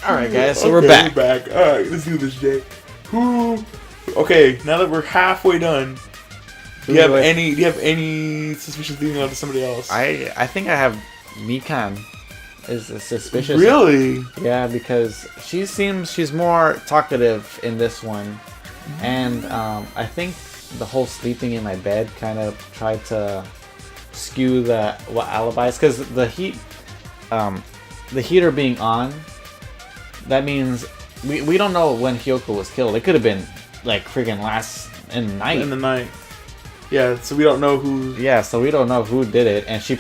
Alright, guys, so we're back. Alright, let's do this, Jay. Okay, now that we're halfway done, do you have any suspicions leading on to somebody else? I think I have Mikan is suspicious. Really? Yeah, because she's more talkative in this one, and I think the whole sleeping in my bed kind of tried to skew what alibis, because the heater being on, that means we don't know when Hyoko was killed. It could have been like freaking in the night. Yeah, so we don't know who. Yeah, so we don't know who did it, and she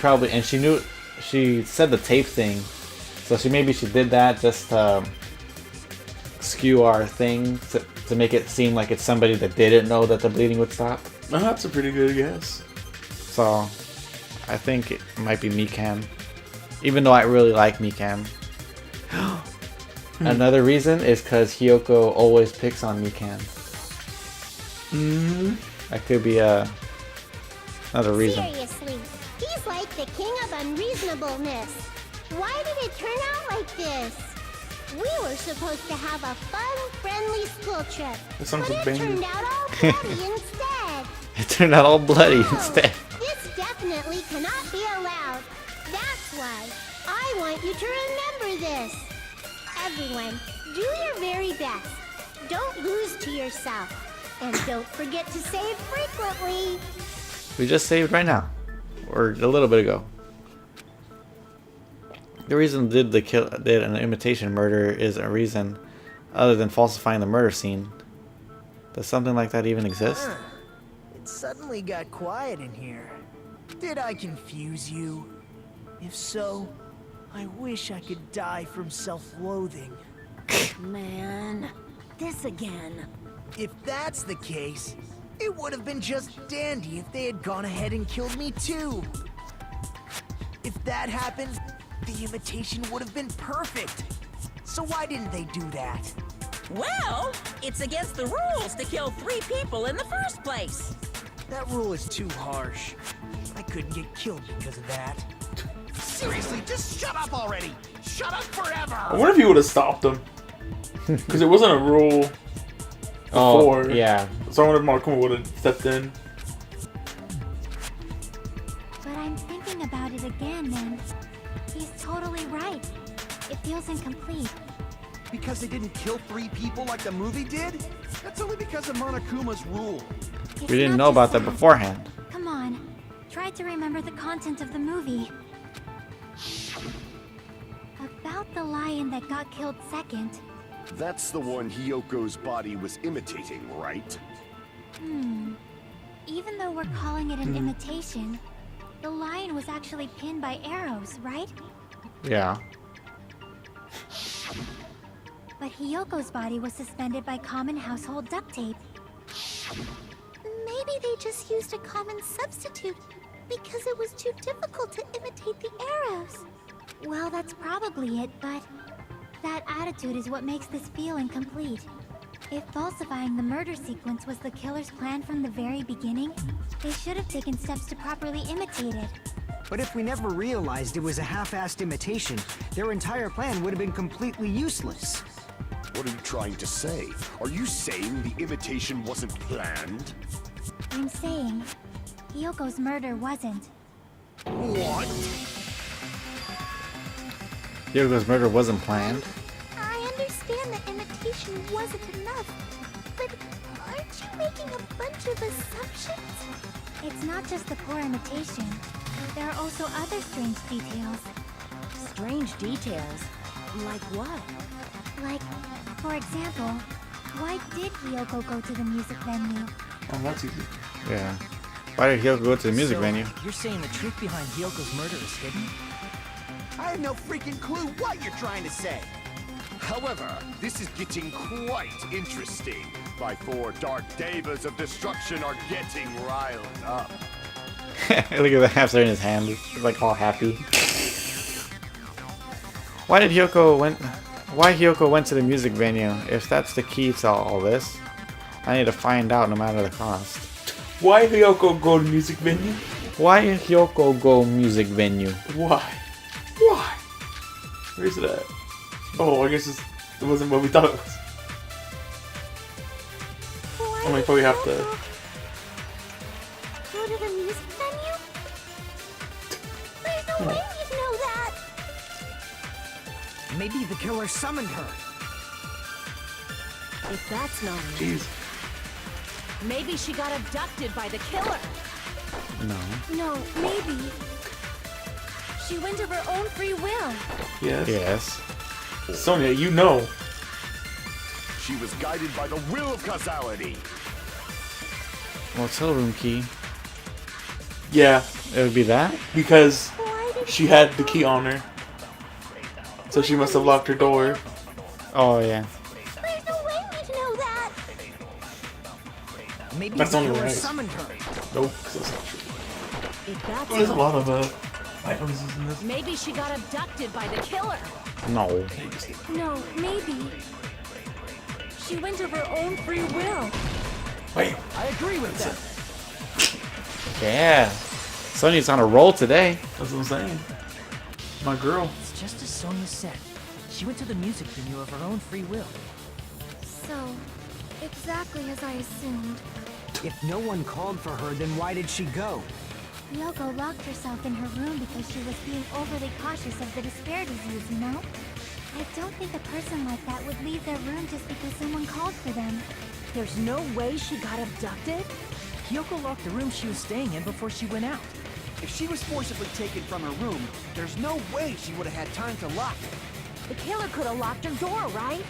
knew. She said the tape thing, so maybe she did that just to skew our thing to make it seem like it's somebody that didn't know that the bleeding would stop. Oh, that's a pretty good guess. So I think it might be Mikan, even though I really like Mikan. Another reason is because Hyoko always picks on Mikan. That could be another reason. Seriously, he's like the king of unreasonableness. Why did it turn out like this? We were supposed to have a fun, friendly school trip, but it turned out all bloody instead. It turned out all bloody instead. This definitely cannot be allowed. That's why I want you to remember this. Everyone, do your very best. Don't lose to yourself. And don't forget to save frequently. We just saved right now, or a little bit ago. The reason did an imitation murder is a reason other than falsifying the murder scene. Does something like that even exist? It suddenly got quiet in here. Did I confuse you? If so, I wish I could die from self-loathing. Man, this again. If that's the case, it would have been just dandy if they had gone ahead and killed me too. If that happened, the imitation would have been perfect. So why didn't they do that? Well, it's against the rules to kill 3 people in the first place. That rule is too harsh. I couldn't get killed because of that. Seriously, just shut up already! Shut up forever! I wonder if he would have stopped him. Because it wasn't a rule before. Oh, yeah. So I wonder if Markuma would have stepped in. But I'm thinking about it again, and he's totally right. It feels incomplete. Because they didn't kill 3 people like the movie did? That's only because of Monokuma's rule. We didn't know about that beforehand. Come on, try to remember the content of the movie. About the lion that got killed second. That's the one Hyoko's body was imitating, right? Even though we're calling it an imitation, the lion was actually pinned by arrows, right? Yeah. But Hyoko's body was suspended by common household duct tape. Maybe they just used a common substitute because it was too difficult to imitate the arrows. Well, that's probably it, but that attitude is what makes this feel incomplete. If falsifying the murder sequence was the killer's plan from the very beginning, they should have taken steps to properly imitate it. But if we never realized it was a half-assed imitation, their entire plan would have been completely useless. What are you trying to say? Are you saying the imitation wasn't planned? I'm saying, Hyoko's murder wasn't. What? Hyoko's murder wasn't planned. I understand that imitation wasn't enough, but aren't you making a bunch of assumptions? It's not just the poor imitation. There are also other strange details. Strange details? Like what? Like, for example, why did Hyoko go to the music venue? Oh, that's easy. Yeah. Why did Hyoko go to the music venue? You're saying the truth behind Hyoko's murder is hidden? I have no freaking clue what you're trying to say. However, this is getting quite interesting. My 4 dark devas of destruction are getting riled up. Look at the hamster in his hand. He's like all happy. Why Hyoko went to the music venue? If that's the key to all this, I need to find out no matter the cost. Why Hyoko go to music venue? Why Hyoko go music venue? Why? Why? Where's it at? Oh, I guess it wasn't what we thought it was. Why I might did probably have to. Yoko go to the music venue? There's no way you'd know that. Maybe the killer summoned her. If that's not it, Jeez. maybe she got abducted by the killer. No. No, maybe. She went of her own free will. Yes. Yes. Sonia, you know. She was guided by the will of causality. Motel room key. Yeah, It would be that? because Why did she had the key on her. So she must have locked her door. Oh, yeah. There's no way we'd know that. Maybe That's the only killer right. summoned her. Nope, that's not true. If that's There's a not lot of items in this. maybe she got abducted by the killer. No. No, maybe. She went of her own free will. Wait, I agree with that. Yeah. Sonya's on a roll today. that's what I'm saying. My girl. It's just as Sonia said. She went to the music venue of her own free will. So, exactly as I assumed. If no one called for her, then why did she go? Yoko locked herself in her room because she was being overly cautious of the despair disease, you know? I don't think a person like that would leave their room just because someone called for them. There's no way she got abducted? Kyoko locked the room she was staying in before she went out. If she was forcibly taken from her room, there's no way she would have had time to lock it. The killer could have locked her door, right?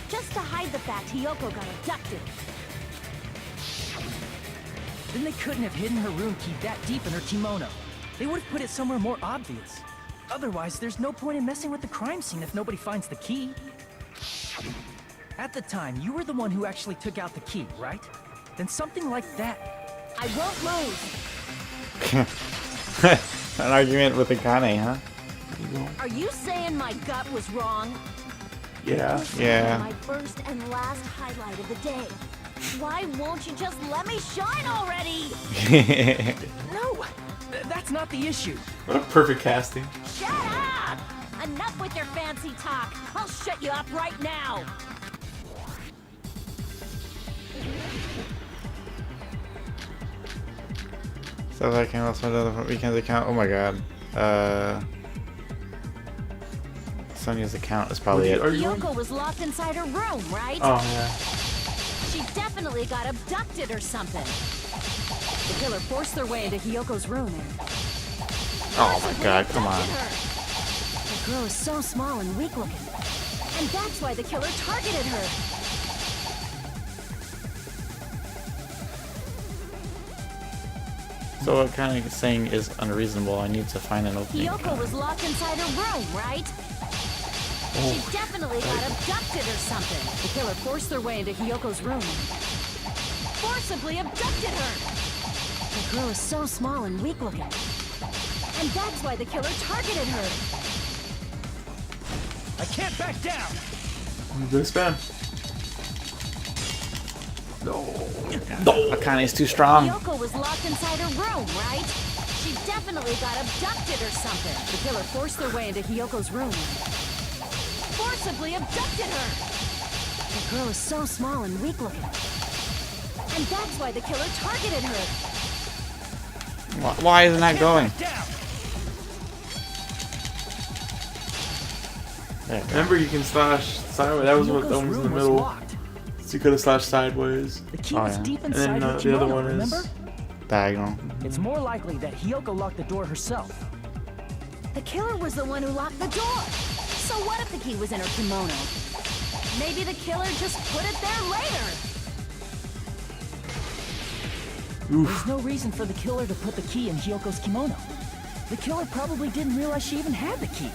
Just to hide the fact Hiyoko got abducted. Then they couldn't have hidden her room key that deep in her kimono. They would have put it somewhere more obvious. Otherwise, there's no point in messing with the crime scene if nobody finds the key. At the time, you were the one who actually took out the key, right? Then something like that. I won't lose. An argument with Akane, huh? Are you saying my gut was wrong? Yeah. Yeah. My first and last highlight of the day. Why won't you just let me shine already? No, that's not the issue. What a perfect casting. Shut up! Enough with your fancy talk. I'll shut you up right now. So I can also another weekend's account. Oh my god. Sonya's account is probably it. Are you? Yoko was locked inside her room, right? Oh yeah. She definitely got abducted or something. The killer forced their way into Hiyoko's room and Oh my god, come on. abducted her. The girl is so small and weak looking. And that's why the killer targeted her. So what kind of saying is unreasonable? I need to find an opening. Hiyoko was locked inside her room, right? She definitely got abducted or something. The killer forced their way into Hiyoko's room and forcibly abducted her. The girl is so small and weak looking. And that's why the killer targeted her. I can't back down. Good spam. Akane's too strong. Hiyoko was locked inside her room, right? She definitely got abducted or something. The killer forced their way into Hiyoko's room and forcibly abducted her. The girl is so small and weak looking. And that's why the killer targeted her. Why isn't that going? Down. There. Remember, you can slash sideways. That was what that Hiyoko's one was in the room was middle. locked. So you could have slashed sideways. The key Oh, was yeah. deep And inside then her the kimono, other one remember? is Diagonal. It's more likely that Hiyoko locked the door herself. The killer was the one who locked the door. So what if the key was in her kimono? Maybe the killer just put it there later. There's no reason for the killer to put the key in Hiyoko's kimono. The killer probably didn't realize she even had the key.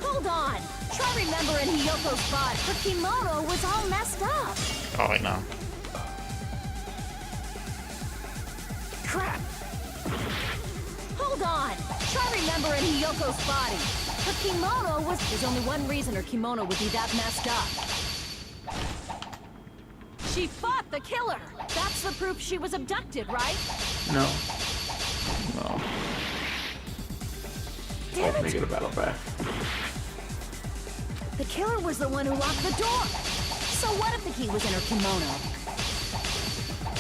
Hold on. Try remembering Hiyoko's body. Her kimono was all messed up. Oh, I know. Crap! Hold on. Try remembering Hiyoko's body. Her kimono was... There's only one reason her kimono would be that messed up. She fought the killer. That's the proof she was abducted, right? no. No. Damn Make it. it a battle back. The killer was the one who locked the door. So what if the key was in her kimono?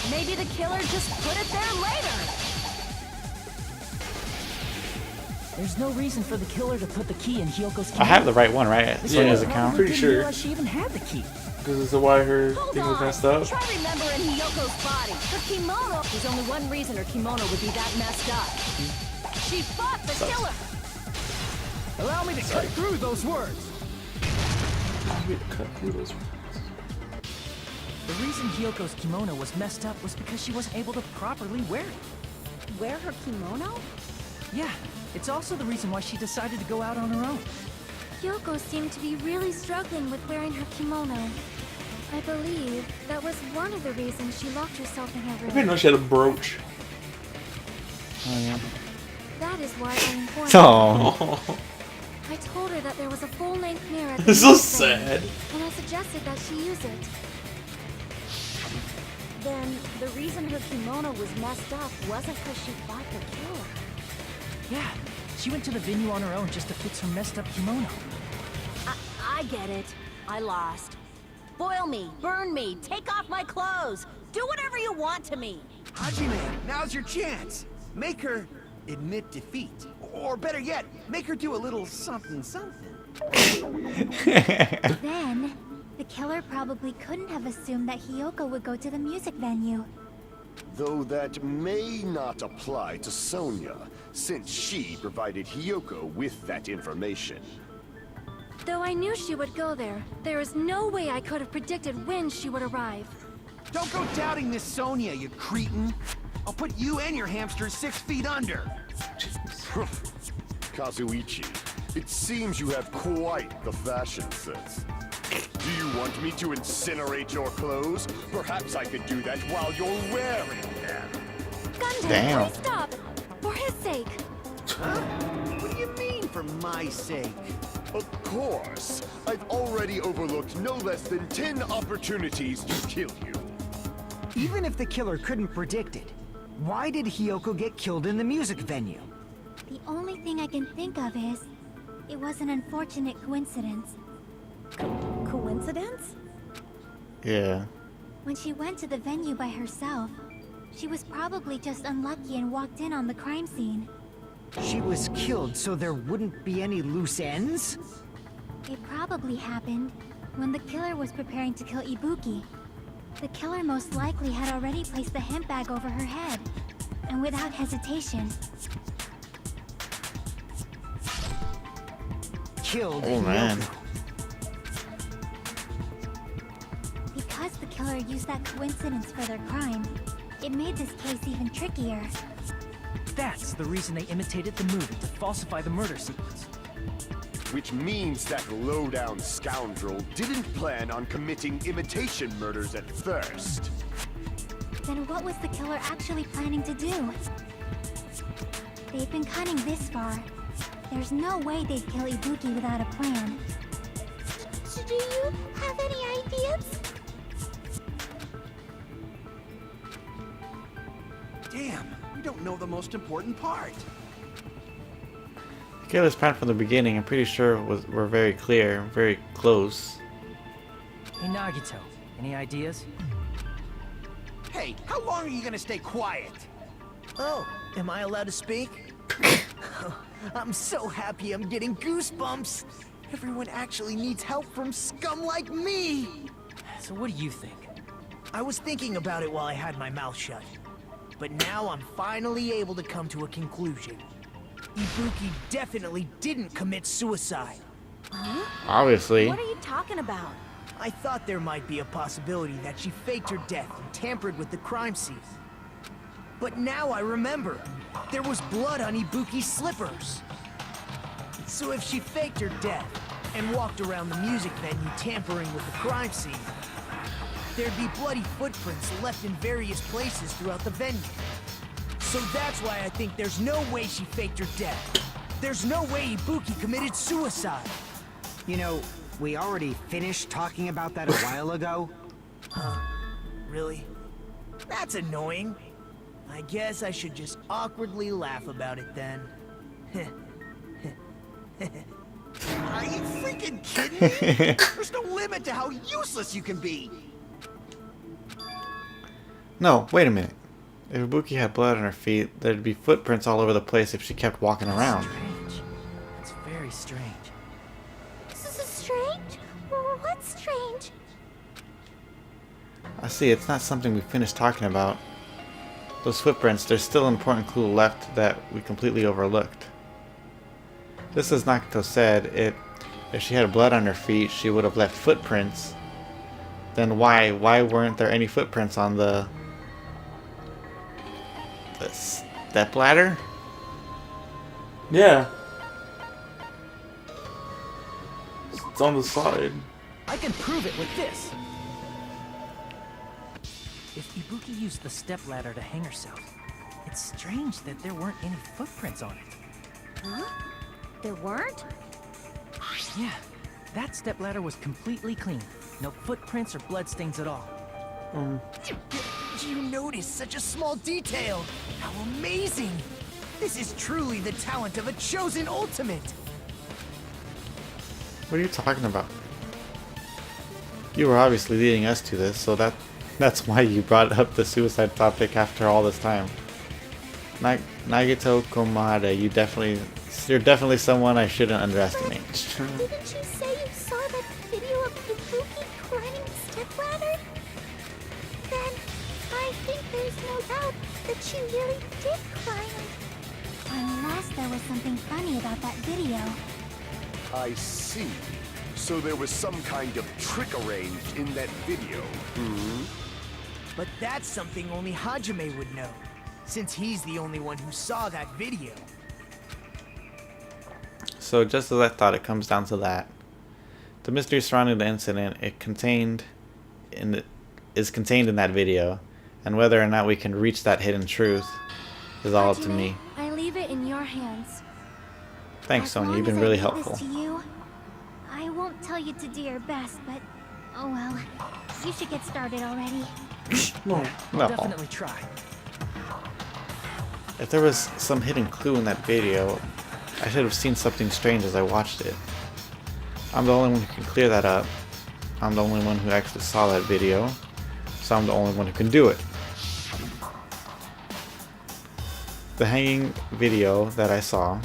Maybe the killer just put it there later. There's no reason for the killer to put the key in Hyoko's kimono. I have the right one, right? The So killer his probably account. Pretty didn't sure. realize she even had the key. Because this is why her Hold thing was on. messed up. Try remembering Hyoko's body. Her kimono. There's only one reason her kimono would be that messed up. She fought the killer. Allow me to cut through those words. Cut through those. The reason Hyoko's kimono was messed up was because she wasn't able to properly wear it. Wear her kimono? Yeah, it's also the reason why she decided to go out on her own. Yoko seemed to be really struggling with wearing her kimono. I believe that was one of the reasons she locked herself in her I didn't room. know she had a brooch. Oh, yeah. That is why I informed Oh. her. I told her that there was a full-length mirror at the This is so music venue, sad. and I suggested that she use it. Then the reason her kimono was messed up wasn't because she fought the killer. Yeah, she went to the venue on her own just to fix her messed up kimono. I get it. I lost. Boil me, burn me, take off my clothes. Do whatever you want to me. Hajime, now's your chance. Make her admit defeat. Or better yet, make her do a little something something. Then, the killer probably couldn't have assumed that Hiyoko would go to the music venue. Though that may not apply to Sonia, since she provided Hiyoko with that information. Though I knew she would go there, there is no way I could have predicted when she would arrive. Don't go doubting Miss Sonia, you cretin. I'll put you and your hamster 6 feet under. Kazuichi, it seems you have quite the fashion sense. Do you want me to incinerate your clothes? Perhaps I could do that while you're wearing them. Gundam, Damn. please stop! For his sake! Huh? What do you mean, for my sake? Of course. I've already overlooked no less than 10 opportunities to kill you. Even if the killer couldn't predict it, why did Hiyoko get killed in the music venue? The only thing I can think of is, it was an unfortunate coincidence. Coincidence? Yeah. When she went to the venue by herself, she was probably just unlucky and walked in on the crime scene. She was killed so there wouldn't be any loose ends? It probably happened when the killer was preparing to kill Ibuki. The killer most likely had already placed the hemp bag over her head, and without hesitation, Killed Oh, man. Hiyoko. because the killer used that coincidence for their crime, it made this case even trickier. That's the reason they imitated the movie to falsify the murder sequence. Which means that low-down scoundrel didn't plan on committing imitation murders at first. Then what was the killer actually planning to do? They've been cunning this far. There's no way they'd kill Ibuki without a plan. Do you have any ideas? Damn, we don't know the most important part. The killer's plan from the beginning, I'm pretty sure were very clear, very close. Hey Nagito, any ideas? Hey, how long are you gonna stay quiet? Oh, am I allowed to speak? I'm so happy I'm getting goosebumps. Everyone actually needs help from scum like me. So what do you think? I was thinking about it while I had my mouth shut. But now I'm finally able to come to a conclusion. Ibuki definitely didn't commit suicide. Obviously. What are you talking about? I thought there might be a possibility that she faked her death and tampered with the crime scene. But now I remember, there was blood on Ibuki's slippers. So if she faked her death and walked around the music venue tampering with the crime scene, there'd be bloody footprints left in various places throughout the venue. So that's why I think there's no way she faked her death. There's no way Ibuki committed suicide. You know, we already finished talking about that a while ago. Huh? Really? That's annoying. I guess I should just awkwardly laugh about it then. Are you freaking freaking kidding me? There's no limit to how useless you can be. No, wait a minute. If Ibuki had blood on her feet, there'd be footprints all over the place if she kept walking around. Strange. It's very strange. This is strange? What's strange? I see, it's not something we finished talking about. Those footprints, there's still an important clue left that we completely overlooked. Just as Nakato said, if she had blood on her feet, she would have left footprints. Then why weren't there any footprints on the step ladder? Yeah. It's on the side. I can prove it with this. If Ibuki used the stepladder to hang herself, it's strange that there weren't any footprints on it. Huh? There weren't? Yeah, that stepladder was completely clean. No footprints or bloodstains at all. Do you notice such a small detail? How amazing! This is truly the talent of a chosen ultimate! What are you talking about? You were obviously leading us to this, so that's why you brought up the suicide topic after all this time. Nagato Komada, you're definitely someone I shouldn't underestimate. Didn't you say you saw that video of Ibuki climbing the stepladder? Then I think there's no doubt that she really did climb it. Unless there was something funny about that video. I see. So there was some kind of trick arranged in that video. But that's something only Hajime would know, since he's the only one who saw that video. So just as I thought, it comes down to that. The mystery surrounding the incident is contained in that video, and whether or not we can reach that hidden truth is all up to me. I leave it in your hands. Thanks, As Sonia. long You've been as I really leave helpful. This to you, I won't tell you to do your best, but oh well. You should get started already. No. I'll definitely try. If there was some hidden clue in that video, I should have seen something strange as I watched it. I'm the only one who can clear that up. I'm the only one who actually saw that video, so I'm the only one who can do it. The hanging video that I saw,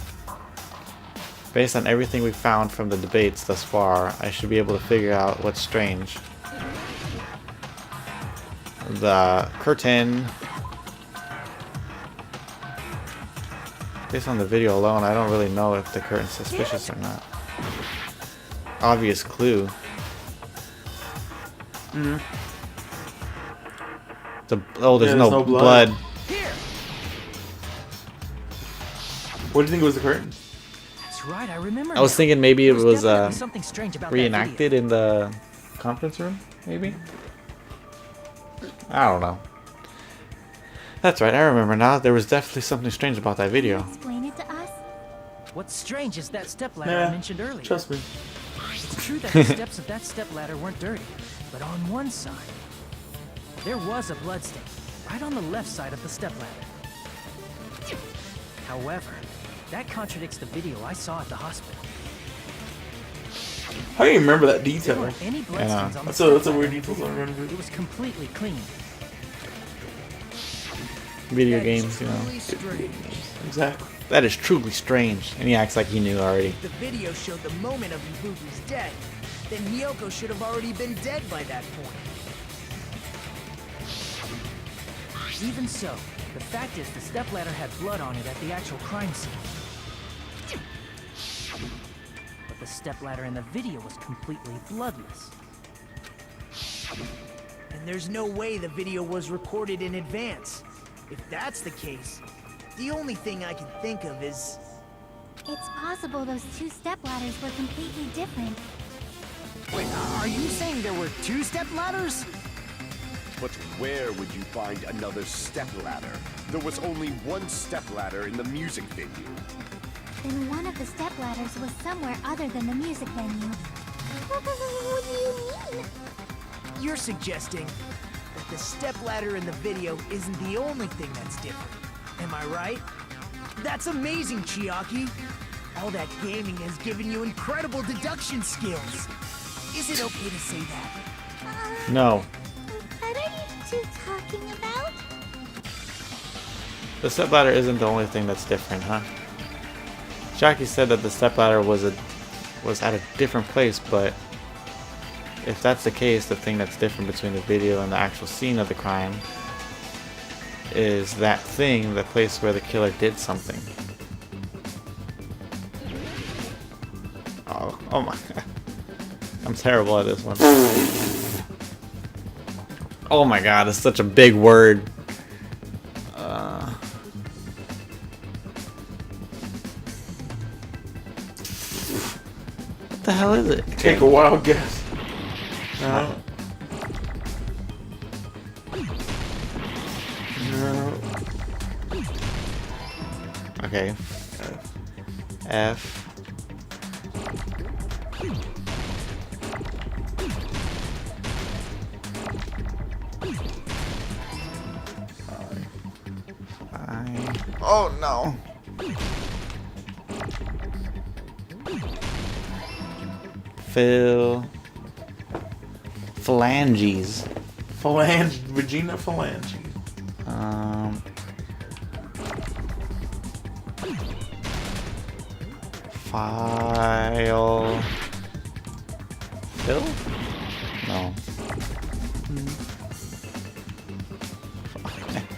based on everything we found from the debates thus far, I should be able to figure out what's strange. The curtain. Based on the video alone, I don't really know if the curtain's suspicious or not. Obvious clue. There's no blood. Here. What do you think was the curtain? That's right, I remember. I was thinking maybe it was definitely something strange about that video. reenacted in the conference room, maybe? I don't know. That's right, I remember now. There was definitely something strange about that video. Explain it to us. What's strange is that stepladder Yeah, I mentioned earlier. trust me. It's true that the steps of that stepladder weren't dirty, but on one side, there was a bloodstain, right on the left side of the stepladder. However, that contradicts the video I saw at the hospital. How do you remember that There detail? weren't any bloodstains on the That's a weird stepladder. detail to remember. It was completely clean. Video That games, is you know. truly strange. Exactly. That is truly strange. And he acts like he knew already. If the video showed the moment of Ibuki's death, then Miyoko should have already been dead by that point. Even so, the fact is the stepladder had blood on it at the actual crime scene. But the stepladder in the video was completely bloodless. And there's no way the video was recorded in advance. If that's the case, the only thing I can think of is... It's possible those two stepladders were completely different. Wait, are you saying there were two stepladders? But where would you find another stepladder? There was only one stepladder in the music venue. Then one of the stepladders was somewhere other than the music venue. What do you mean? You're suggesting that the stepladder in the video isn't the only thing that's different. Am I right? That's amazing, Chiaki! All that gaming has given you incredible deduction skills. Is it okay to say that? No. What are you two talking about? The stepladder isn't the only thing that's different, huh? Jackie said that the stepladder was at a different place, but if that's the case, the thing that's different between the video and the actual scene of the crime is that thing, the place where the killer did something. Oh my god. I'm terrible at this one. Oh my god, it's such a big word. What the hell is it? Take a wild guess. No. No. Okay. F. Oh no. Phalanges. Vagina phalange. File. Phil? No.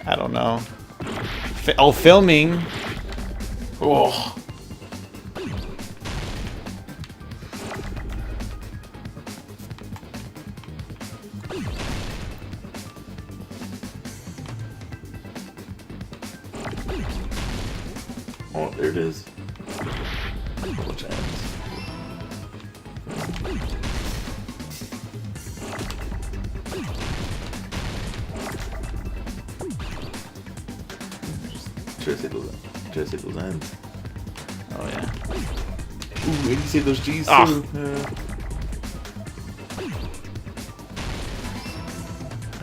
I don't know. Oh, filming. Oh. Oh, there it is. Which ends? Try to say those ends. Oh yeah. Ooh, and you say those G's Ah. too.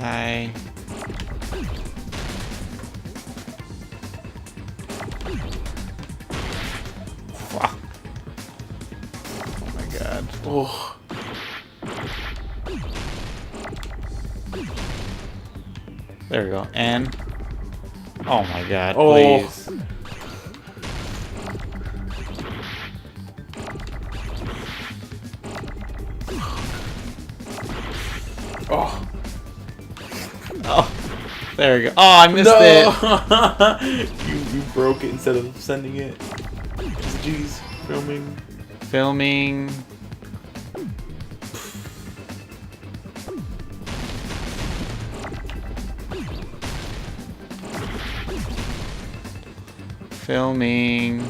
I. Fuck. Oh my god. Oh. There we go. And. Oh my god, Oh. please. Oh. Oh. There we go. Oh, I missed it. you broke it instead of sending it. G's. Filming. Filming. Filming.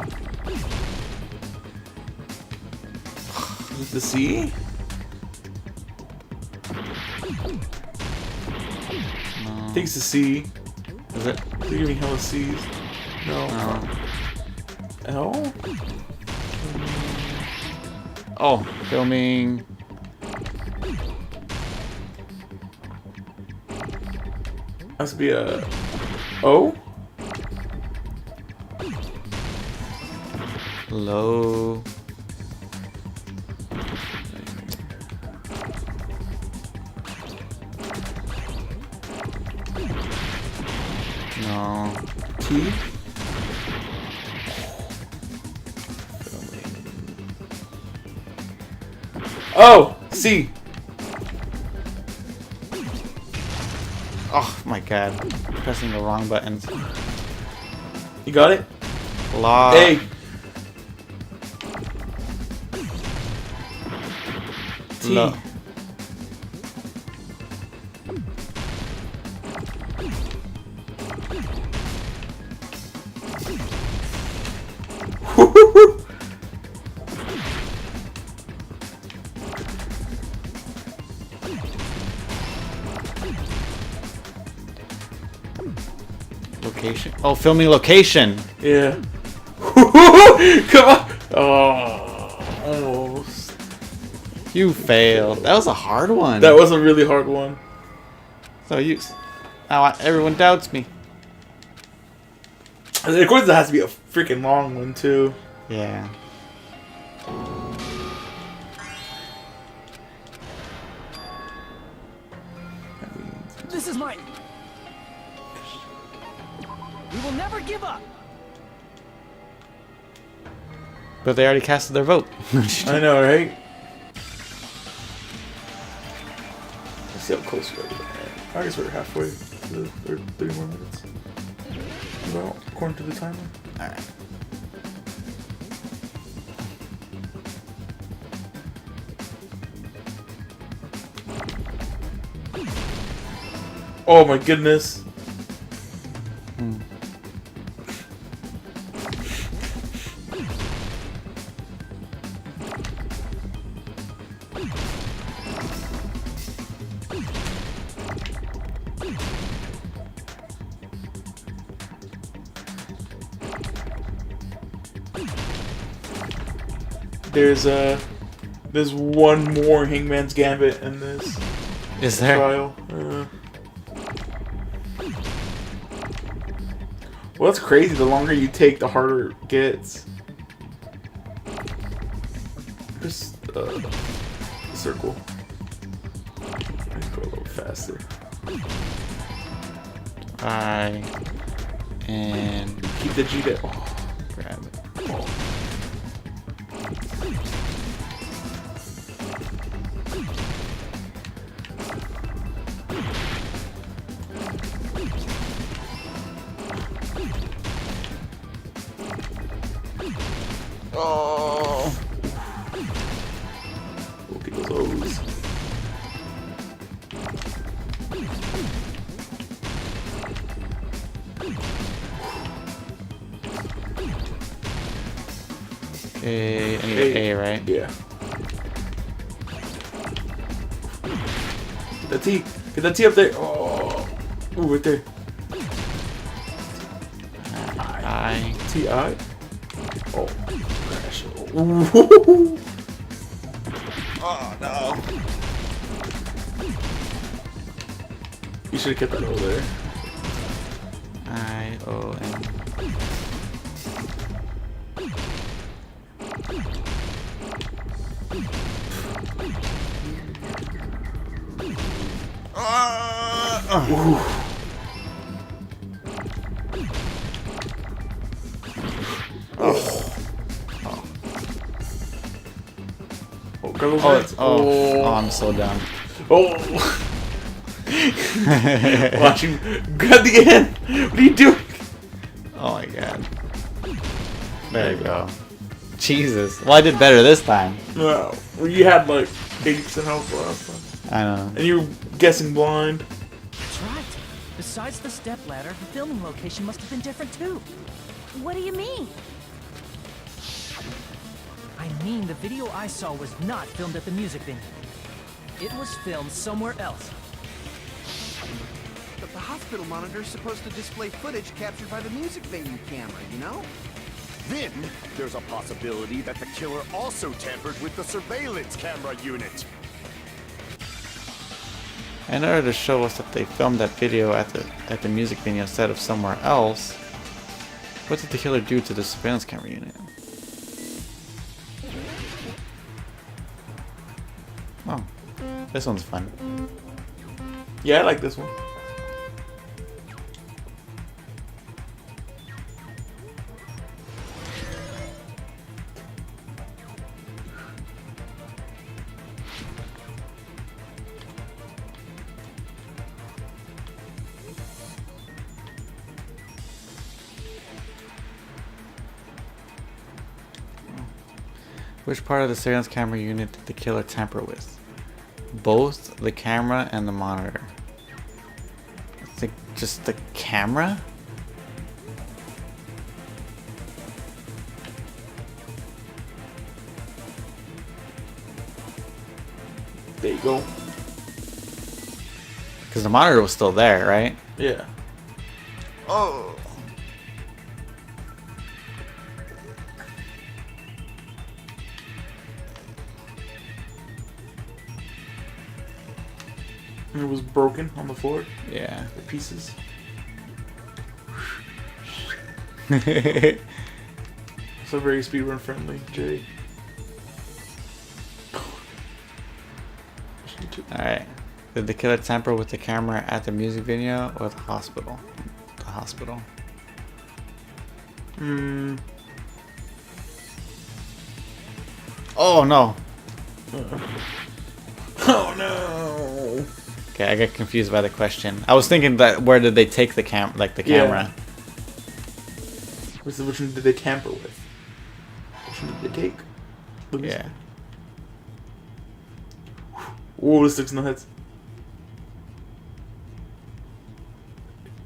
Is it the C? I think it's the C. Is it? They're giving hella C's. No. L? Oh, filming. Has to be a O? Low. No. T? Oh! C! Oh my god. Pressing the wrong buttons. You got it? Law. A! T. Lo- Location. Oh, filming location. Yeah. Come on! Oh, almost. You failed. That was a hard one. That was a really hard one. So you. Now everyone doubts me. Of course, that has to be a freaking long one, too. Yeah. This is my... We will never give up! But they already casted their vote. I know, right? Let's see how close we are. I guess we're halfway. 30 more minutes. Well, according to the timer. Alright. Oh my goodness. There's one more Hangman's Gambit in this Is there? trial. Well, that's crazy. The longer you take, the harder it gets. Just circle. Let's go a little faster. I and Keep the G there. Oh, grab it. oh. Oh. Look at those O's. Okay, I need A, right? Yeah. Get that T. Get that T up there. Oh. Ooh, right there. I. T-I. Oh. Crash. Ooh. Oh, no. You should have kept that over there. I-O-N. Oh, I'm so dumb. Oh. Watch him grab the end. What are you doing? Oh my god. There you go. Jesus. Well, I did better this time. No. Well, you had like 80% health last time. I know. And you were guessing blind. That's right. Besides the stepladder, the filming location must have been different too. What do you mean? I mean, the video I saw was not filmed at the music venue. It was filmed somewhere else. But the hospital monitor's supposed to display footage captured by the music venue camera, you know? Then, there's a possibility that the killer also tampered with the surveillance camera unit. In order to show us that they filmed that video at the music venue instead of somewhere else, what did the killer do to the surveillance camera unit? Oh, this one's fun. Yeah, I like this one. Which part of the surveillance camera unit did the killer tamper with? Both the camera and the monitor. I think just the camera? There you go. Because the monitor was still there, right? Yeah. Oh. And it was broken on the floor. Yeah. The pieces. It's So very speedrun friendly, Jay. Alright. Did the killer tamper with the camera at the music video or the hospital? The hospital. Oh no! Oh no! Okay, I got confused by the question. I was thinking that where did they take the camera? Which one did they tamper with? Which one did they take? Yeah. Whoa, this sticks in the heads.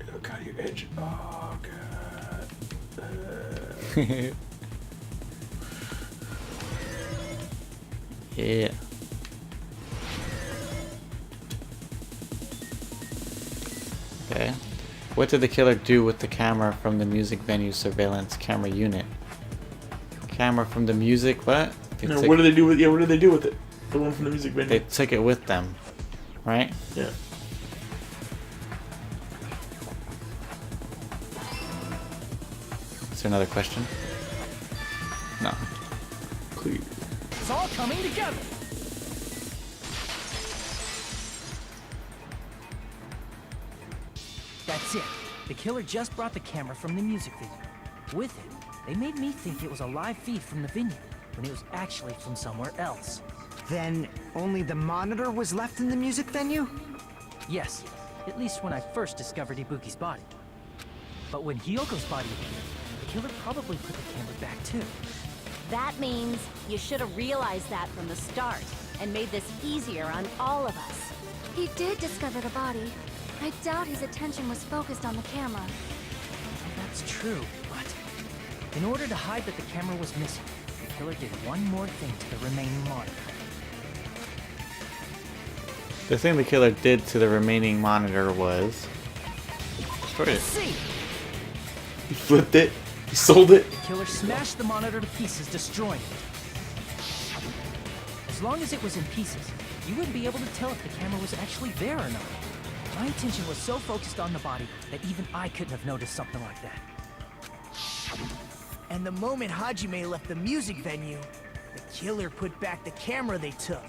Oh god, your edge. Oh god. Yeah. Okay. What did the killer do with the camera from the music venue surveillance camera unit? Camera from the music what? No, what did they do with what did they do with it? The one from the music venue. They took it with them, right? Yeah. Is there another question? No. Clear. It's all coming together. That's it. The killer just brought the camera from the music venue. With it, they made me think it was a live feed from the venue, when it was actually from somewhere else. Then only the monitor was left in the music venue? Yes, at least when I first discovered Ibuki's body. But when Hyoko's body appeared, the killer probably put the camera back too. That means you should have realized that from the start and made this easier on all of us. He did discover the body. I doubt his attention was focused on the camera. That's true, but in order to hide that the camera was missing, the killer did one more thing to the remaining monitor. The thing the killer did to the remaining monitor was destroyed it. See, He flipped it. He sold it. the killer smashed the monitor to pieces, destroying it. As long as it was in pieces, you wouldn't be able to tell if the camera was actually there or not. My attention was so focused on the body that even I couldn't have noticed something like that. And the moment Hajime left the music venue, the killer put back the camera they took.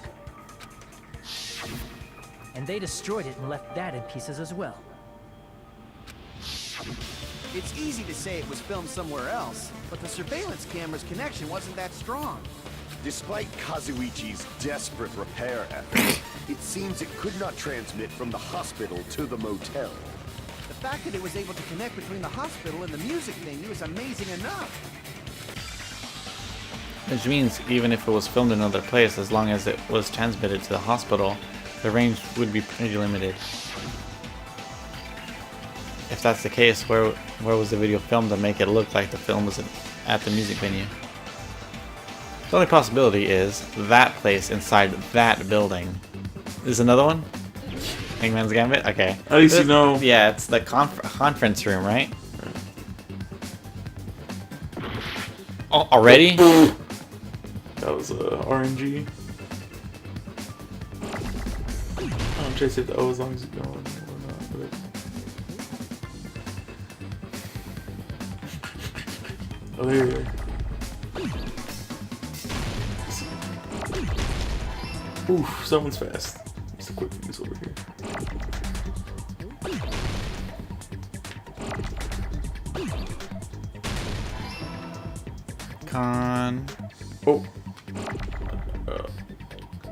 And they destroyed it and left that in pieces as well. It's easy to say it was filmed somewhere else, but the surveillance camera's connection wasn't that strong. Despite Kazuichi's desperate repair efforts, it seems it could not transmit from the hospital to the motel. The fact that it was able to connect between the hospital and the music venue is amazing enough. Which means even if it was filmed in another place, as long as it was transmitted to the hospital, the range would be pretty limited. If that's the case, where was the video filmed to make it look like the film was at the music venue? The only possibility is that place inside that building. Is another one? Hangman's Gambit? Okay. At least you know. Yeah, it's the conference room, right? Oh, already? That was RNG. I'm trying to say the O as long as you're going. Oh, there you are. Oof, someone's fast. Just a quick use over here. Con. Oh.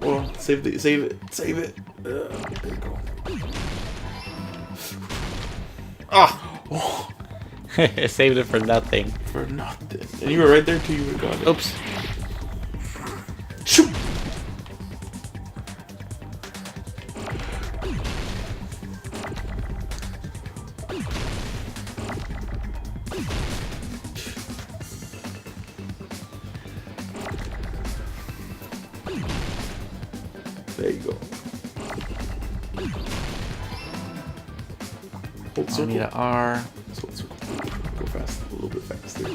Oh, save it. There you go. Oh! I saved it for nothing. For nothing. And you were right there till you would have got it. Oops. Shoot! There you go. Hold I circle. need an R. Hold circle. Go fast. A little bit faster.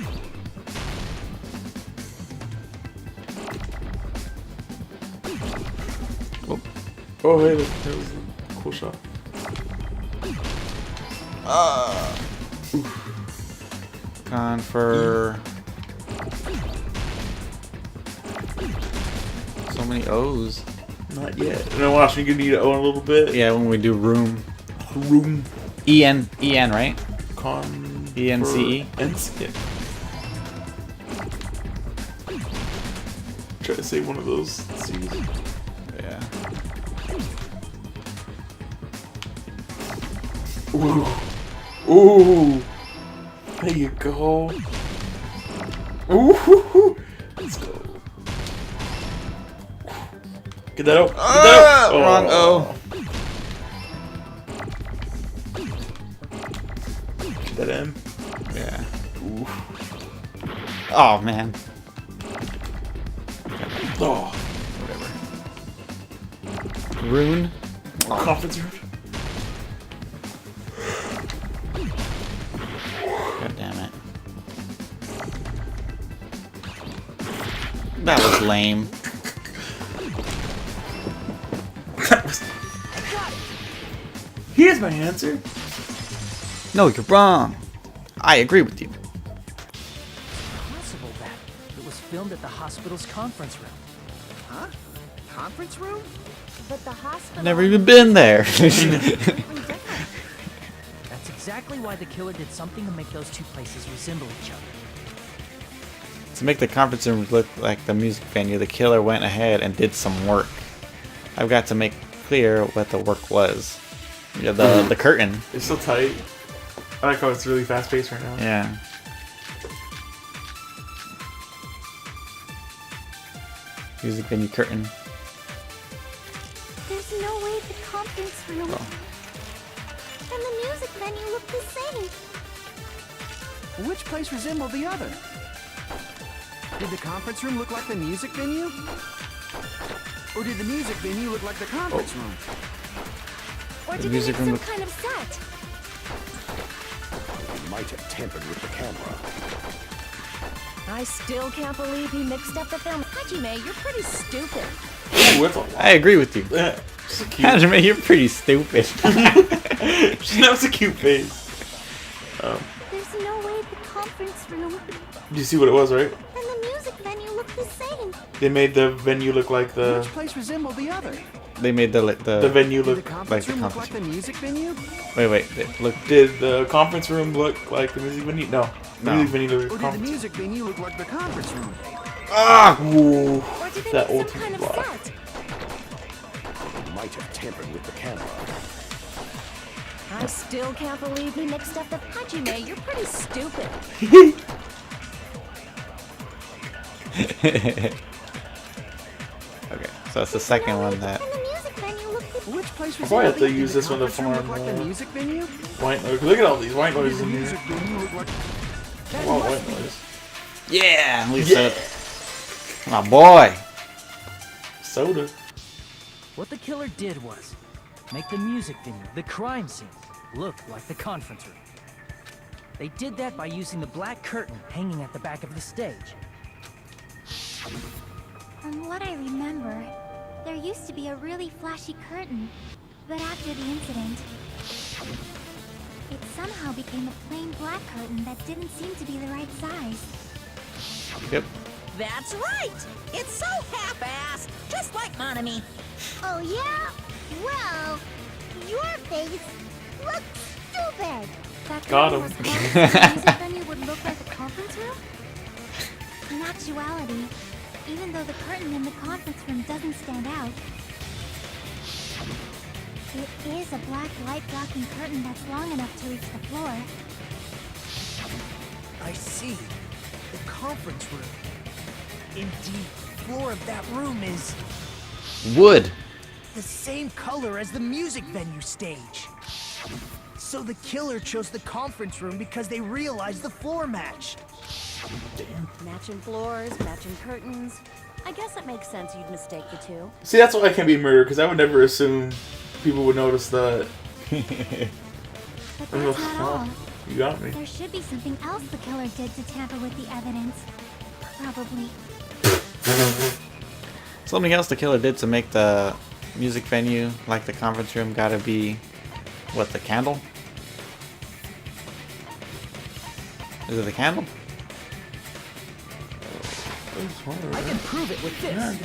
Oh. Oh, hey, that was a cool shot. Con for so many O's. Not yet. And then watch, you can need to own a little bit. Yeah, when we do room. Room. EN, right? ENCE? Yeah. Try to save one of those C's. Yeah. Ooh. Ooh. There you go. Ooh. Let's go. Get that out. Get that out. Wrong O. Get that in. Yeah. Ooh. Oh, man. Oh. Whatever. Rune. Conference room. God damn it. That was lame. Here's my answer. No, you're wrong. I agree with you. Possible that it was filmed at the hospital's conference room. Huh? Conference room? But the hospital... Never even been there. That's exactly why the killer did something to make those two places resemble each other. To make the conference room look like the music venue, the killer went ahead and did some work. I've got to make clear what the work was. Yeah, the curtain. It's so tight. I like how it's really fast paced right now. Yeah. Music venue curtain. There's no way the conference room and the music venue look the same. Which place resembled the other? Did the conference room look like the music venue? Or did the music venue look like the conference room? Or The did they music make room some kind of set? You might have tampered with the camera. I still can't believe he mixed up the film. Hajime, you're pretty stupid. Ooh, that's a lot. I agree with you. She's cute. Hajime, you're pretty stupid. That was a cute face. There's no way the conference room You see what it was, right? and the music venue look the same. They made the venue look like the Which place resembled the other? They made the venue Did the look conference the room look conference like the music venue? Wait. Look. Did the conference room look like the music venue? No. The No. music venue looked Or like did the the conference. music venue look like the conference room? Ah! Ooh. Or did they That make some ultimate kind of block. set? You might have tampered with the camera. I still can't believe he mixed up the... Hajime, you're pretty stupid. Okay, so it's the second one that. And the music venue look the Which place I'll probably have resembled to use the this one to conference room farm look like the more. music venue? White noise. Look at all these white Or did noises the in here. music venue look like... That Wow, must white be- noise. Yeah, Lisa. My boy. Soda. What the killer did was make the music venue, the crime scene, look like the conference room. They did that by using the black curtain hanging at the back of the stage. From what I remember, there used to be a really flashy curtain, but after the incident, it somehow became a plain black curtain that didn't seem to be the right size. Yep. That's right! It's so half-assed, just like Monami. Oh yeah? Well, your face looks stupid. That Got curtain him. was closed so the music venue would look like a conference room? In actuality, even though the curtain in the conference room doesn't stand out, it is a black light blocking curtain that's long enough to reach the floor. I see. The conference room. Indeed, the floor of that room is Wood. the same color as the music venue stage. So the killer chose the conference room because they realized the floor matched. Matching floors, matching curtains. I guess it makes sense you'd mistake the two. See, that's why I can't be murdered, because I would never assume people would notice that. But that's not all. You got me. There should be something else the killer did to tamper with the evidence. Probably. Something else the killer did to make the music venue like the conference room gotta be, what, the candle? Is it the candle? I can prove it with this.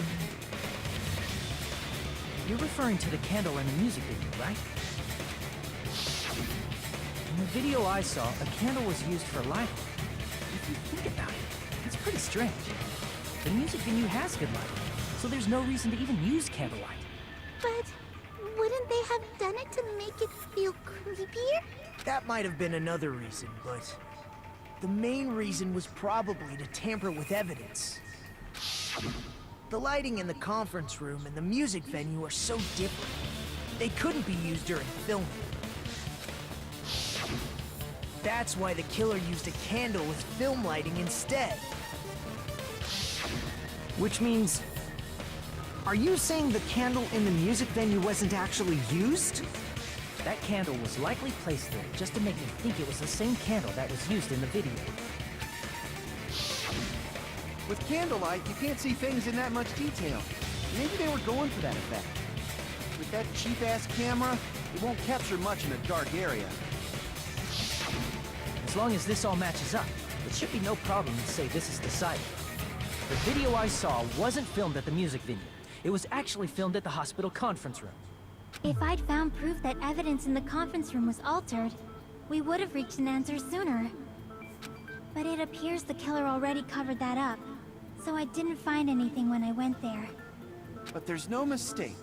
You're referring to the candle in the music video, right? In the video I saw, a candle was used for lighting. If you think about it, it's pretty strange. The music venue has good lighting, so there's no reason to even use candlelight. But wouldn't they have done it to make it feel creepier? That might have been another reason, but the main reason was probably to tamper with evidence. The lighting in the conference room and the music venue are so different. They couldn't be used during filming. That's why the killer used a candle with film lighting instead. Which means... Are you saying the candle in the music venue wasn't actually used? That candle was likely placed there just to make me think it was the same candle that was used in the video. With candlelight, you can't see things in that much detail. Maybe they were going for that effect. With that cheap-ass camera, it won't capture much in a dark area. As long as this all matches up, it should be no problem to say this is decided. The video I saw wasn't filmed at the music venue. It was actually filmed at the hospital conference room. If I'd found proof that evidence in the conference room was altered, we would have reached an answer sooner. But it appears the killer already covered that up, so I didn't find anything when I went there. But there's no mistake.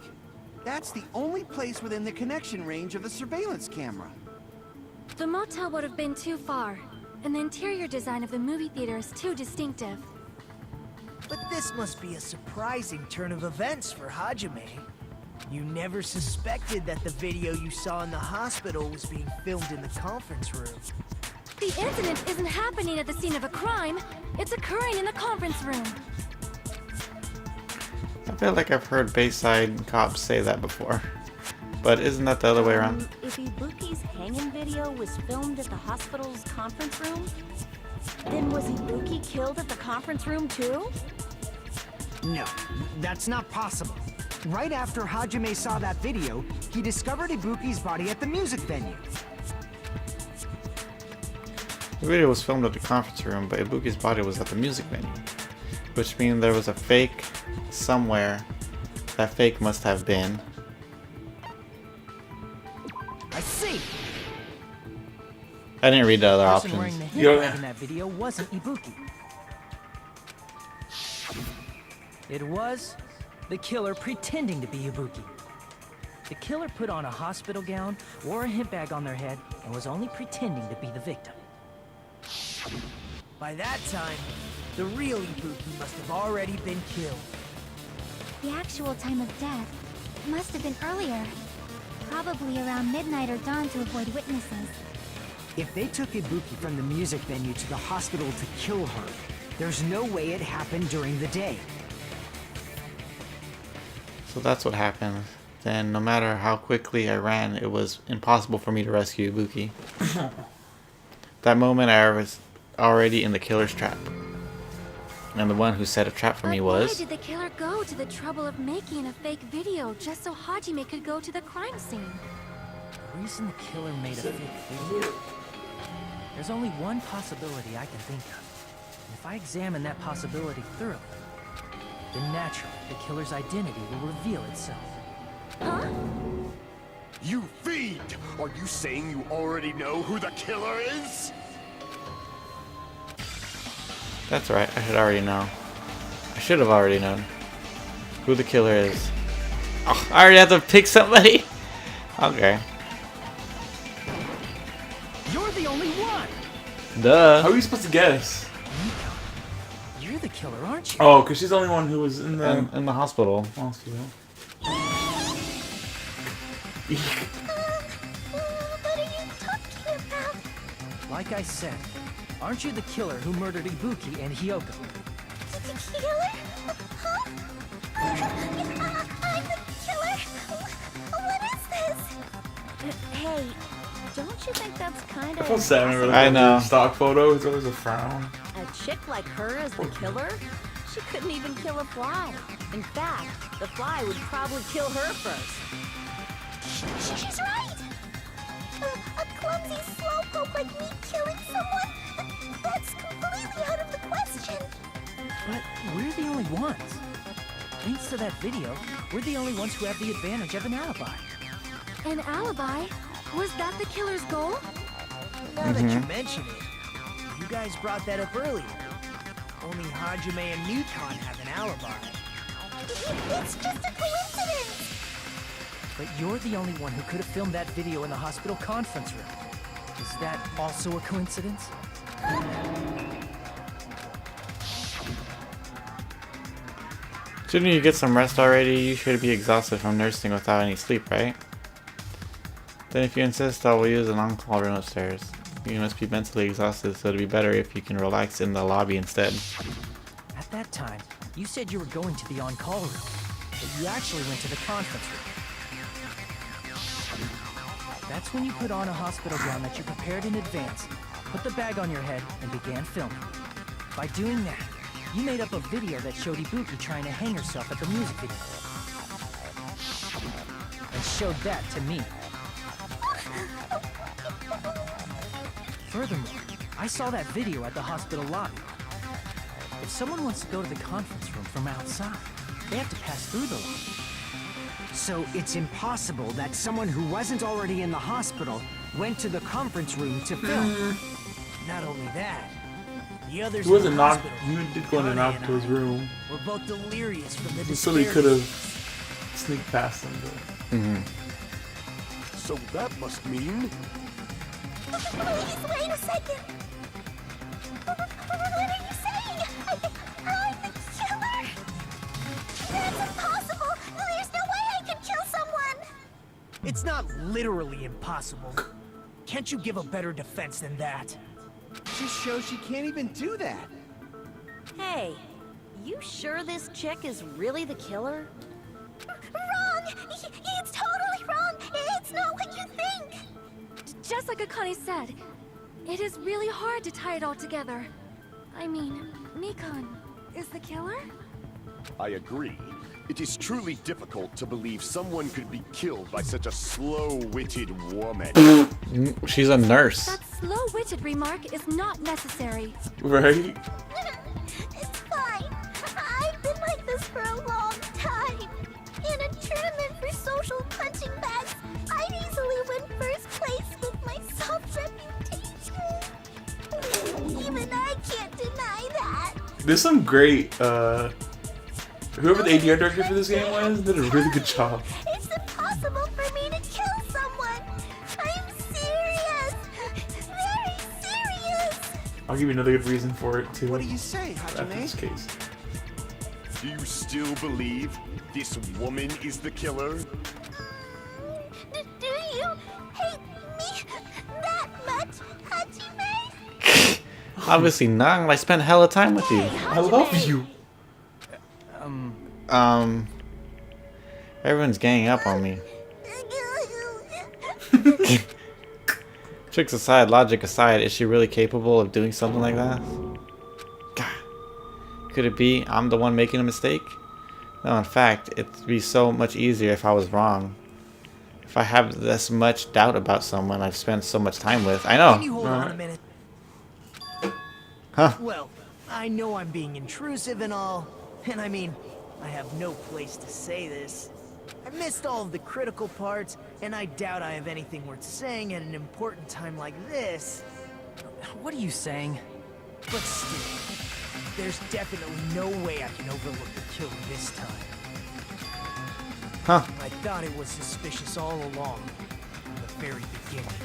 That's the only place within the connection range of the surveillance camera. The motel would have been too far, and the interior design of the movie theater is too distinctive. But this must be a surprising turn of events for Hajime. You never suspected that the video you saw in the hospital was being filmed in the conference room. The incident isn't happening at the scene of a crime. It's occurring in the conference room. I feel like I've heard Bayside cops say that before. But isn't that the other way around? If Ibuki's hanging video was filmed at the hospital's conference room, then was Ibuki killed at the conference room too? No, that's not possible. Right after Hajime saw that video, he discovered Ibuki's body at the music venue. The video was filmed at the conference room, but Ibuki's body was at the music venue. Which means there was a fake somewhere. That fake must have been... I see! I didn't read the other The person options. wearing the headband in that video wasn't Ibuki. It was the killer pretending to be Ibuki. The killer put on a hospital gown, wore a hip bag on their head, and was only pretending to be the victim. By that time, the real Ibuki must have already been killed. The actual time of death must have been earlier. Probably around midnight or dawn to avoid witnesses. If they took Ibuki from the music venue to the hospital to kill her, there's no way it happened during the day. So that's what happened. Then no matter how quickly I ran, it was impossible for me to rescue Ibuki. That moment I was already in the killer's trap. And the one who set a trap for me was... Why did the killer go to the trouble of making a fake video just so Hajime could go to the crime scene? The reason the killer made a fake video... There's only one possibility I can think of. And if I examine that possibility thoroughly, then naturally the killer's identity will reveal itself. Huh? You fiend! Are you saying you already know who the killer is? That's right, I should already know. I should have already known who the killer is. Oh, I already have to pick somebody? Okay. You're the only one! Duh. How are you supposed to guess? You're the killer, aren't you? Oh, because she's the only one who was in the... In the hospital. hospital. What are you talking about? Like I said, aren't you the killer who murdered Ibuki and Hyoko? The killer? Huh? I'm the killer? What is this? Hey, don't you think that's kind of Don't say impossible? I know. Stock photo is always a frown. A chick like her as the killer? She couldn't even kill a fly. In fact, the fly would probably kill her first. She's right! A clumsy slowpoke like me killing someone? That's completely out of the question. But we're the only ones. Thanks to that video, we're the only ones who have the advantage of an alibi. An alibi? Was that the killer's goal? Now that you mention it, you guys brought that up earlier. Only Hajime and Nikon have an alibi. It's just a coincidence! But you're the only one who could have filmed that video in the hospital conference room. Is that also a coincidence? Shouldn't you get some rest already? You should be exhausted from nursing without any sleep, right? Then if you insist, I will use an on-call room upstairs. You must be mentally exhausted, so it'd be better if you can relax in the lobby instead. At that time, you said you were going to the on-call room, but you actually went to the conference room. That's when you put on a hospital gown that you prepared in advance, put the bag on your head, and began filming. By doing that, you made up a video that showed Ibuki trying to hang herself at the music video. And showed that to me. Furthermore, I saw that video at the hospital lobby. If someone wants to go to the conference room from outside, they have to pass through the lobby. So it's impossible that someone who wasn't already in the hospital went to the conference room to film. Not only that, the others He wasn't in the knocked. hospital, You did go in and Connie knock to his room. We're both delirious from the So he could have disparities. sneaked past him. So that must mean Please, wait a second! What are you saying? I'm the killer? That's impossible! There's no way I can kill someone! It's not literally impossible. Can't you give a better defense than that? Just shows she can't even do that. Hey, you sure this chick is really the killer? Wrong! It's totally wrong! It's not what you think! Just like Akane said, it is really hard to tie it all together. I mean, Nikon is the killer? I agree. It is truly difficult to believe someone could be killed by such a slow-witted woman. She's a nurse. That slow-witted remark is not necessary. Right? It's fine. I've been like this for a long time. In a tournament for social punching bags, I'd easily win first place with my soft reputation. Even I can't deny that. There's some great, whoever the ADR director for this game was did a really good job. It's impossible for me to kill someone. I'm serious. Very serious. I'll give you another good reason for it, too. What do you say, After this Hajime? case. Do you still believe this woman is the killer? Do you hate me that much, Hajime? Obviously not. I spent hella time with you. I love you. Everyone's ganging up on me. Tricks aside, logic aside, is she really capable of doing something like that? God. Could it be I'm the one making a mistake? No, in fact, it'd be so much easier if I was wrong. If I have this much doubt about someone I've spent so much time with. I know. Can you hold on a minute? Huh? Well, I know I'm being intrusive and all, and I mean, I have no place to say this. I missed all of the critical parts, and I doubt I have anything worth saying at an important time like this. What are you saying? But still, there's definitely no way I can overlook the kill this time. Huh. I thought it was suspicious all along, from the very beginning.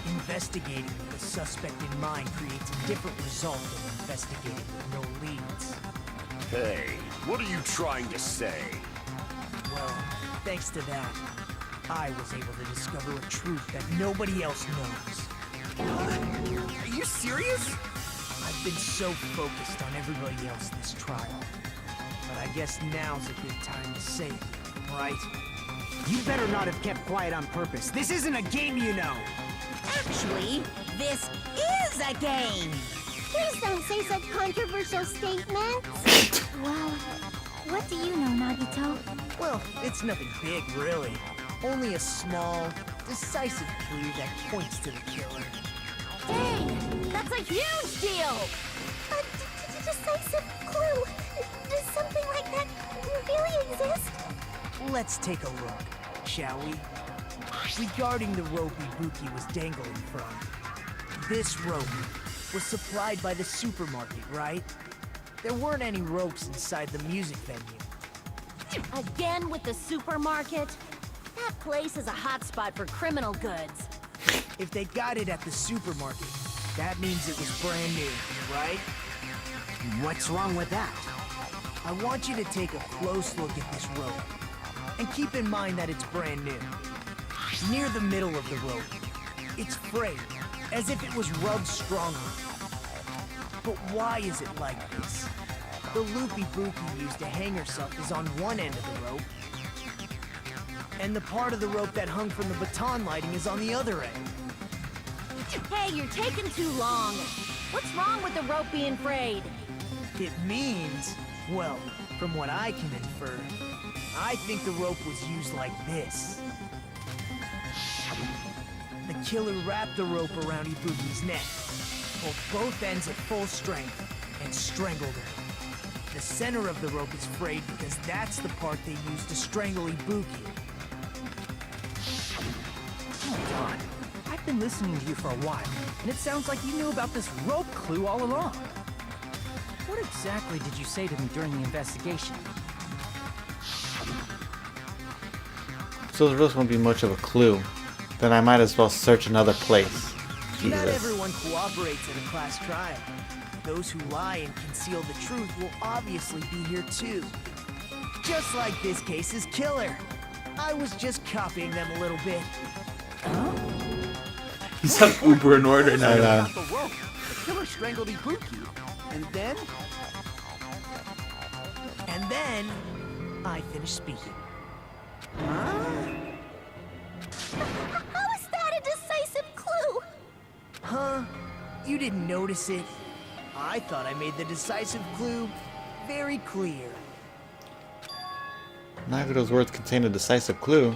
Investigating with a suspect in mind creates a different result than investigating with no leads. Hey, what are you trying to say? Well, thanks to that, I was able to discover a truth that nobody else knows. Are you serious? I've been so focused on everybody else this trial. But I guess now's a good time to say it, right? You better not have kept quiet on purpose. This isn't a game, you know. Actually, this is a game. Please don't say such controversial statements. Well, what do you know, Nagito? Well, it's nothing big, really. Only a small, decisive clue that points to the killer. Dang, that's a huge deal! A decisive clue. Does something like that really exist? Let's take a look, shall we? Regarding the rope Ibuki was dangling from, this rope was supplied by the supermarket, right? There weren't any ropes inside the music venue. Again with the supermarket? That place is a hotspot for criminal goods. If they got it at the supermarket, that means it was brand new, right? What's wrong with that? I want you to take a close look at this rope. And keep in mind that it's brand new. Near the middle of the rope, it's frayed, as if it was rubbed strongly. But why is it like this? The loop Ibuki used to hang herself is on one end of the rope, and the part of the rope that hung from the baton lighting is on the other end. Hey, you're taking too long. What's wrong with the rope being frayed? It means, well, from what I can infer, I think the rope was used like this. The killer wrapped the rope around Ibuki's neck, pulled both ends at full strength, and strangled her. The center of the rope is frayed because that's the part they used to strangle Ibuki. Hold on. I've been listening to you for a while, and it sounds like you knew about this rope clue all along. What exactly did you say to me during the investigation? So there really won't be much of a clue. Then I might as well search another place. Not Jesus. everyone cooperates in a class trial. Those who lie and conceal the truth will obviously be here too. Just like this case's killer. I was just copying them a little bit. He's like uber annoyed right I now. know. The rope. The killer strangled Ibuki. And then? And then, I finished speaking. How is that a decisive clue? Huh? You didn't notice it? I thought I made the decisive clue very clear. Neither of those words contain a decisive clue.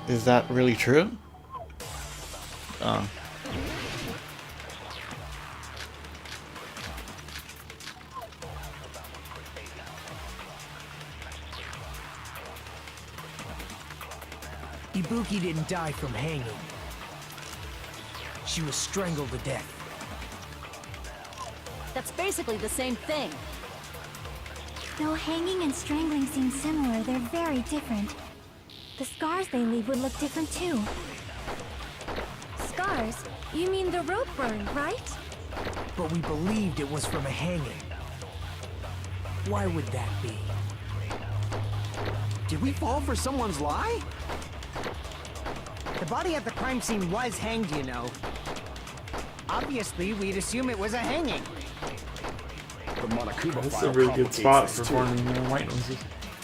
Is that really true? Oh. Ibuki didn't die from hanging. She was strangled to death. That's basically the same thing. Though hanging and strangling seem similar, they're very different. The scars they leave would look different too. Scars? You mean the rope burn, right? But we believed it was from a hanging. Why would that be? Did we fall for someone's lie? The body at the crime scene was hanged, you know. Obviously, we'd assume it was a hanging. The Monokuma That's file a really good complicates spot this for too. forming more white noises.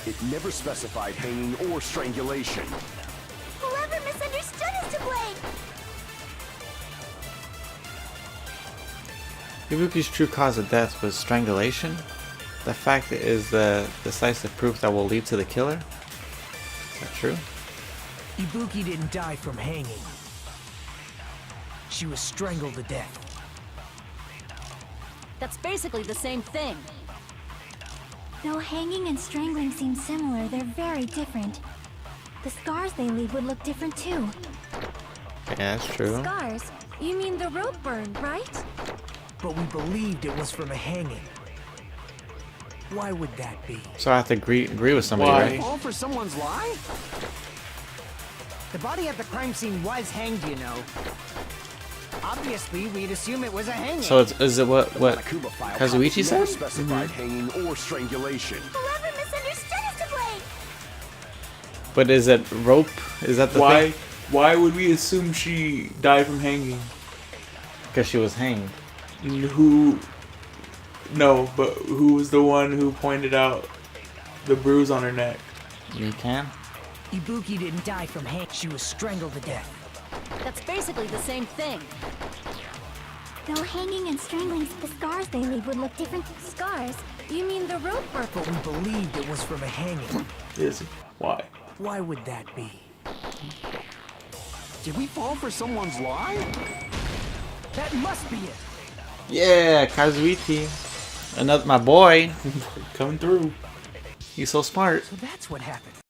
It never specified hanging or strangulation. Whoever misunderstood is to blame! Ibuki's true cause of death was strangulation. The fact is the decisive proof that will lead to the killer. Is that true? Ibuki didn't die from hanging. She was strangled to death. That's basically the same thing. Though hanging and strangling seem similar, they're very different. The scars they leave would look different too. Yeah, that's true. Scars? You mean the rope burn, right? But we believed it was from a hanging. Why would that be? So I have to agree with somebody, Why? right? Fall for someone's lie? The body at the crime scene was hanged, you know. Obviously, we'd assume it was a hanging. So is it what Monokuma file Kazuichi never said? specified hanging or strangulation. Whoever misunderstood is to blame! But is it rope? Is that the Why? thing? Why would we assume she died from hanging? Because she was hanged. Who? No, but who was the one who pointed out the bruise on her neck? You can. Ibuki didn't die from hanging. She was strangled to death. That's basically the same thing. Though hanging and strangling, the scars they leave would look different. Scars? You mean the rope burn? But we believed it was from a hanging. Is why? Why would that be? Did we fall for someone's lie? That must be it. Yeah, Kazuichi. Another my boy. Coming through. He's so smart. So that's what happened.